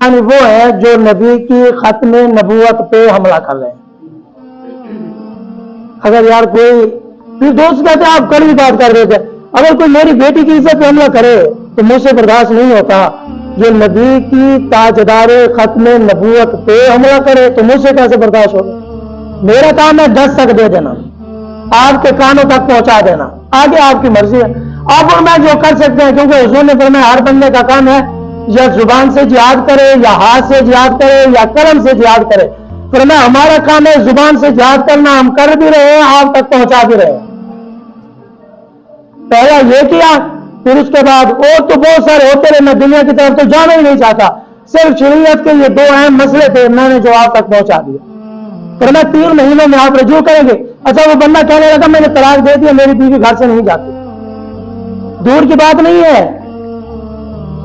यानी वो है जो नबी की खत्म नबूवत पे हमला कर रहे हैं। अगर यार कोई फिर दोस्त कहते हैं आप कड़ी बात कर रहे थे, अगर कोई मेरी बेटी की इज्जत पे हमला करे तो मुझसे बर्दाश्त नहीं होता। जो नबी की ताजदार खत्म नबूवत पे हमला करे तो मुझसे कैसे बर्दाश्त होगा। मेरा काम है 10 तक दे देना, आपके कानों तक पहुंचा देना, आगे आपकी मर्जी है। आप और मैं जो कर सकते हैं, क्योंकि हुजूर ने फरमाया हर बंदे का काम है या जुबान से जिहाद करे, या हाथ से जिहाद करे, या कलम से जिहाद करे। फरमाया हमारा काम है जुबान से जिहाद करना, हम कर भी रहे हैं, आप तक पहुंचा भी रहे हैं। पहला ये किया, फिर उसके बाद और तो बहुत सारे होते रहे, मैं दुनिया की तरफ तो जाना ही नहीं चाहता, सिर्फ शरीयत के ये 2 अहम मसले थे, मैंने जो आप तक पहुंचा दिया। फरमाया 3 महीनों में आप रजू करेंगे। अच्छा, वो बंदा कहने लगा मैंने तलाक दे दिया, मेरी बीवी घर से नहीं जाती। दूर की बात नहीं है,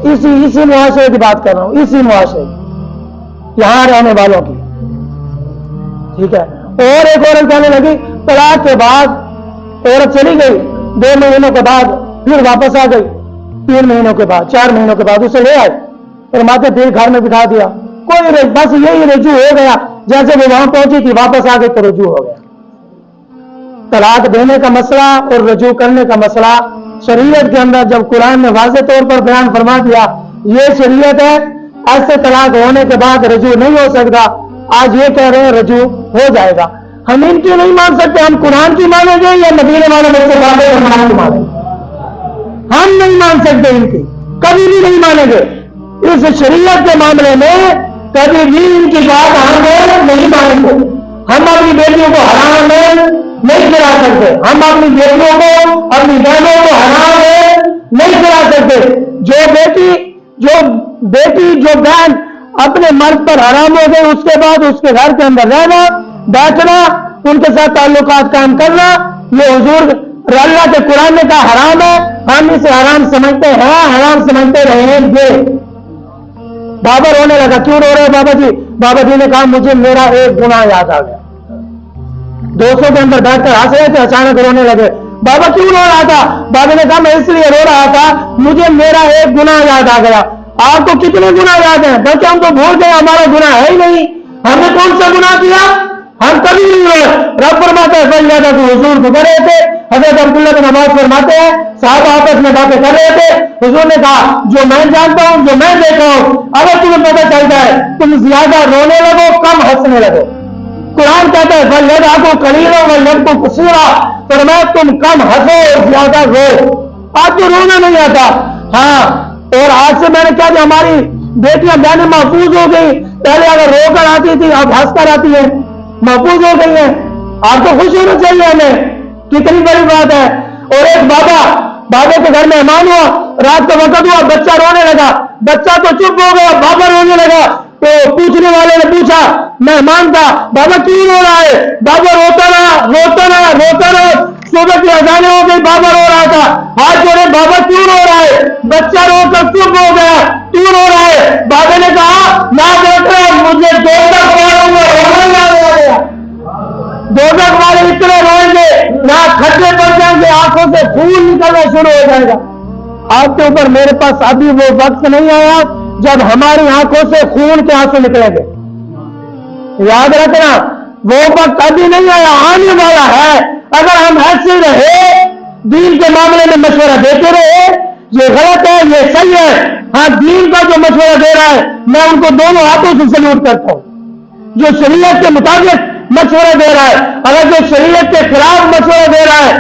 इसी मुआशरे की बात कर रहा हूं, इसी मुआशरे यहां रहने वालों की, ठीक है। और एक औरत कहने लगी तलाक के बाद औरत चली गई, 2 महीनों के बाद फिर वापस आ गई, 3 महीनों के बाद, 4 महीनों के बाद उसे ले आए और माथे फिर घर में बिठा दिया। कोई बस यही रजू हो गया, जैसे वो वहां पहुंची थी वापस आ गई तो रजू हो गया। तलाक देने का मसला और रजू करने का मसला शरीयत के अंदर जब कुरान ने वाज़े तौर पर बयान फरमा दिया ये शरीयत है, ऐसे तलाक होने के बाद रजू नहीं हो सकता। आज ये कह रहे हैं रजू हो जाएगा। हम इनकी नहीं मान सकते, हम कुरान की मानेंगे या नबी वाले मुसलमान की मानेंगे। हम नहीं मान सकते इनकी, कभी भी नहीं मानेंगे। इस शरीयत के मामले में कभी भी इनकी बात हम नहीं मानेंगे। हम अपनी बेटियों को हराम में नहीं खिला सकते, हम अपनी बेटियों को, अपनी बहनों को हराम में नहीं खिला सकते। जो बहन अपने मर्द पर हराम हो गई, उसके बाद उसके घर के अंदर रहना, बैठना, उनके साथ ताल्लुकात कायम करना, ये हुजूर अल्लाह के कुरान ने कहा हराम है, हम इसे हराम समझते हैं, हराम समझते रहेंगे। बाबा रोने लगा, क्यों रो रहे हो बाबा जी? बाबा जी ने कहा मुझे मेरा एक गुनाह याद आ गया। दोस्तों के अंदर बैठकर हंस रहे थे, अचानक रोने लगे। बाबा क्यों रो रहा था? बाबा ने कहा मैं इसलिए रो रहा था, मुझे मेरा एक गुनाह याद आ गया। आपको कितने गुनाह याद हैं? बल्कि हम तो भूल गए, हमारा गुनाह है ही नहीं। हमने कौन सा गुनाह किया? हम कभी नहीं रोए। रब फरमाते हैं फरियाद तो हुजूर को कर रहे थे, हजरत अब्दुल्ला की नमाज फरमाते हैं साहब आपस में बातें कर रहे थे, हुजूर ने कहा जो मैं जानता हूं, जो मैं देखा हूं, अगर तुम्हें पता चलता है तुम ज्यादा रोने लगो, कम हंसने लगो। कुरान कहता है फरियाद आपको कलीलो व लबको कसीरा, फरमाया तुम कम हंसो और ज्यादा रो। आज तो रोना नहीं आता। हाँ, और आज से मैंने क्या कि हमारी बेटियां बहनें महफूज हो गई। पहले अगर रोकर आती थी, अब हंसकर आती है, महफूज हो गई है। आप तो खुश होना चाहिए हमें, कितनी बड़ी बात है। और एक बाबा के घर मेहमान हुआ, रात का वक्त हुआ, बच्चा रोने लगा। बच्चा तो चुप हो गया, बाबा रोने लगा। तो पूछने वाले ने पूछा, मेहमान था, बाबा क्यों रो रहा है? बाबा रोता रहा। सुबह की अजानें हो गई, बाबा रो रहा था। हाथ जोड़े, बाबा क्यों रो रहा है? बच्चा रोकर चुप हो गया, क्यों रो रहा है? बाबा ने कहा ना बेटा मुझे दोजख वाले इतने रोएंगे ना खड्डे पड़ जाएंगे, आंखों से खून निकलना शुरू हो जाएगा। आपके ऊपर मेरे पास अभी वो वक्त नहीं आया जब हमारी आंखों से खून के आंसू निकलेंगे। याद रखना, वो वक्त अभी नहीं आया, आने वाला है। अगर हम ऐसे रहे, दीन के मामले में मशवरा देते रहे, ये गलत है, ये सही है। हाँ, दीन का जो मशवरा दे रहा है, मैं उनको दोनों हाथों से सल्यूट करता हूं। जो शरीयत के मुताबिक मशवरा दे रहा है, अगर जो शरीयत के खिलाफ मशवरा दे रहा है,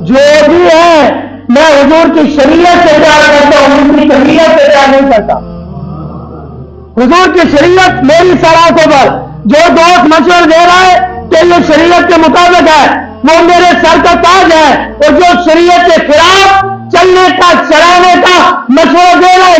जो भी है, मैं हुजूर की शरीयत से प्यार करता हूं, उनकी शरीयत से प्यार नहीं करता। हुजूर की शरीयत मेरी सराखों पर जो दोस्त मशवरा दे रहा है कि ये शरीयत के मुताबिक है, वो मेरे सर का ताज है। और जो शरीयत के खिलाफ चलने का, चलाने का मशवरा दे रहा है,